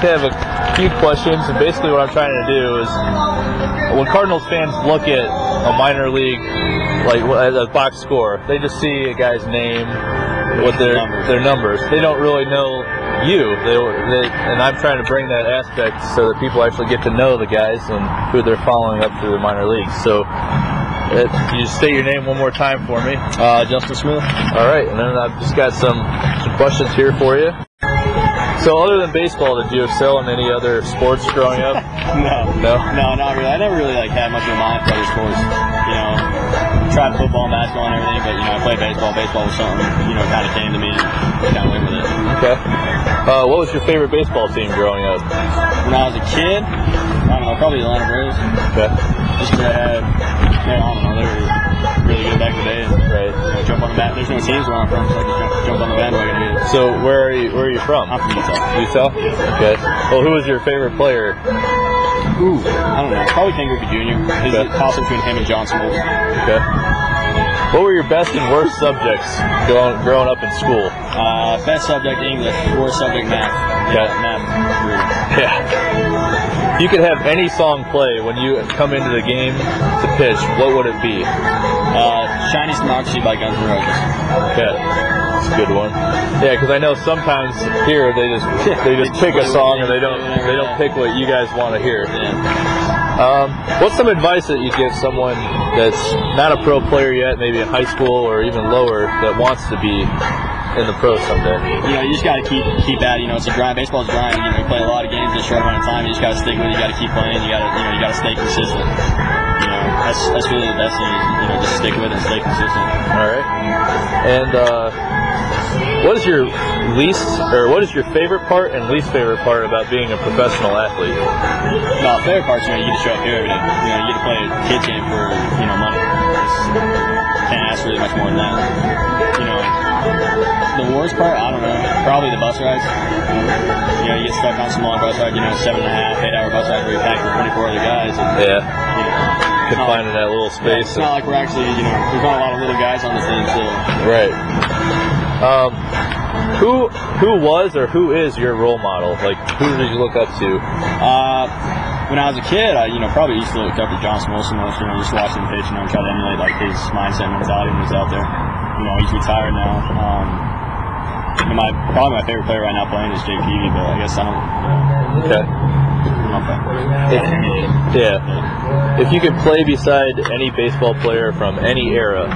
have a few questions, and basically what I'm trying to do is, when Cardinals fans look at a minor league, like a box score, they just see a guy's name with their numbers. They don't really know you. And I'm trying to bring that aspect so that people actually get to know the guys and who they're following up through the minor leagues. So, can you just state your name one more time for me? Justin Smith. All right, and then I've just got some questions here for you. So, other than baseball, did you excel in any other sports growing up? No, not really. I never really had much of a mind for other sports. Tried football and basketball and everything, but I played baseball. Baseball was something kind of came to me and kind of went with it. Okay. What was your favorite baseball team growing up? When I was a kid, I don't know, probably the Atlanta Braves. Okay. Just because I don't know, they were really good back in the day. Right. Jump on the bat. There's no teams where I'm from, so I just jump on the bandwagon. So where are you from? I'm from Utah. Utah? Okay. Well, who was your favorite player? Ooh, I don't know. Probably Ken Griffey Jr. It's a toss between him and John Smoltz. Okay. What were your best and worst subjects growing up in school? Best subject English, worst subject math. Okay. Math. Yeah. If you could have any song play when you come into the game to pitch, what would it be? Chinese Democracy by Guns N' Roses. Okay. That's a good one. Yeah, because I know sometimes here they just pick a song and they don't pick what you guys want to hear. Yeah. What's some advice that you give someone that's not a pro player yet, maybe in high school or even lower, that wants to be in the pros someday? You just got to keep at it. It's a grind. Baseball's a grind. You play a lot of games in a short amount of time. You just got to stick with it. You got to keep playing. You got to stay consistent. That's really the best thing. Is, just stick with it and stay consistent. All right. And what is your favorite part and least favorite part about being a professional athlete? No, favorite part is you get to show up here every day. You get to play a kid's game for money. Can't ask really much more than that. The worst part, I don't know. Probably the bus rides. You get stuck on some long bus ride. 7.5, 8-hour bus ride where you're packed with 24 other guys. And, confined in that little space. It's not like we're actually, there's not a lot of little guys on the thing, so. Right. Who was or who is your role model? Like, who did you look up to? When I was a kid, I probably used to look up to John Smoltz most. Just watching him pitch, and try to emulate his mindset and mentality when he was out there. He's retired now. Probably my favorite player right now playing is Jake Peavy, but I guess I don't. Okay. If you could play beside any baseball player from any era,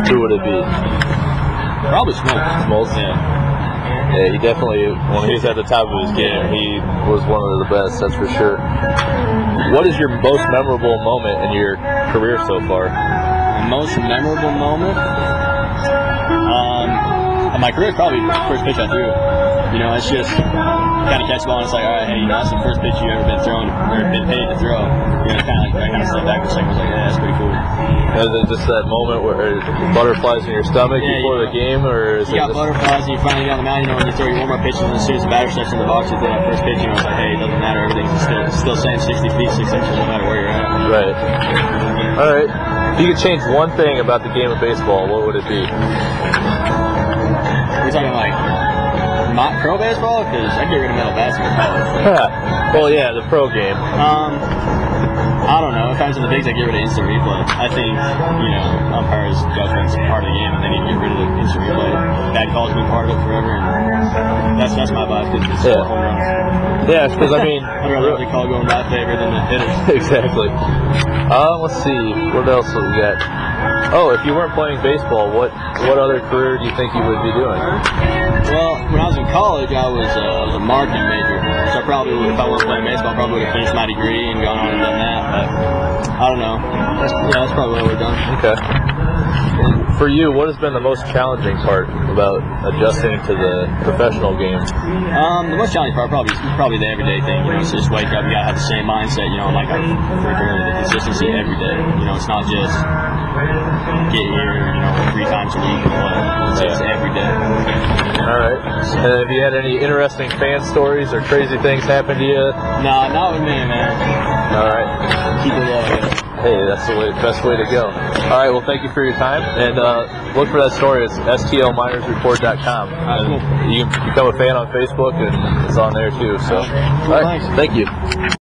who would it be? Probably Smoltz. Smoltz? Yeah, he definitely, when he was at the top of his game, he was one of the best, that's for sure. What is your most memorable moment in your career so far? The most memorable moment? My career is probably the first pitch I threw. It's just kind of catch the ball and it's like, all right, hey, that's the first pitch you've ever been thrown or been paid to throw. I kind of stepped back for a second. I was like, yeah, that's pretty cool. Is it just that moment where butterflies in your stomach before the game, or is you got butterflies and you finally get on the mound? When you throw your warm-up pitch, and as soon as the batter steps in the box, you throw that first pitch. It's like, hey, it doesn't matter. Everything's still same 60 feet, 6 inches, no matter where you're at. Right. All right. If you could change one thing about the game of baseball, what would it be? We're talking like not pro baseball, because I'd get rid of metal bats in college. Well, yeah, the pro game. I don't know. If I was in the bigs, I'd get rid of instant replay. I think, umpires' judgment's part of the game, and they need to get rid of the instant replay. Bad calls have been part of it forever, and that's my bias, because it's home runs. Yeah, because I'd rather the call go in my favor than the hitters. Exactly. Let's see. What else have we got? Oh, if you weren't playing baseball, what other career do you think you would be doing? Well, when I was in college, I was a marketing major. So I probably would, if I wasn't playing baseball, I probably would have finished my degree and gone on and done that. But I don't know. That's probably what I would have done. Okay. And for you, what has been the most challenging part about adjusting to the professional game? The most challenging part probably the everyday thing. It's just wake up, you gotta have the same mindset. Like I referred to earlier, the consistency every day. It's not just get here, 3 times a week and play. It's every day. All right. And have you had any interesting fan stories or crazy things happen to you? No, not with me, man. All right. Keep it low. hey, that's the best way to go. All right, well, thank you for your time, and look for that story. It's STLMinorsReport.com. Cool. You can become a fan on Facebook, and it's on there too. So, all right, Thanks. thank you.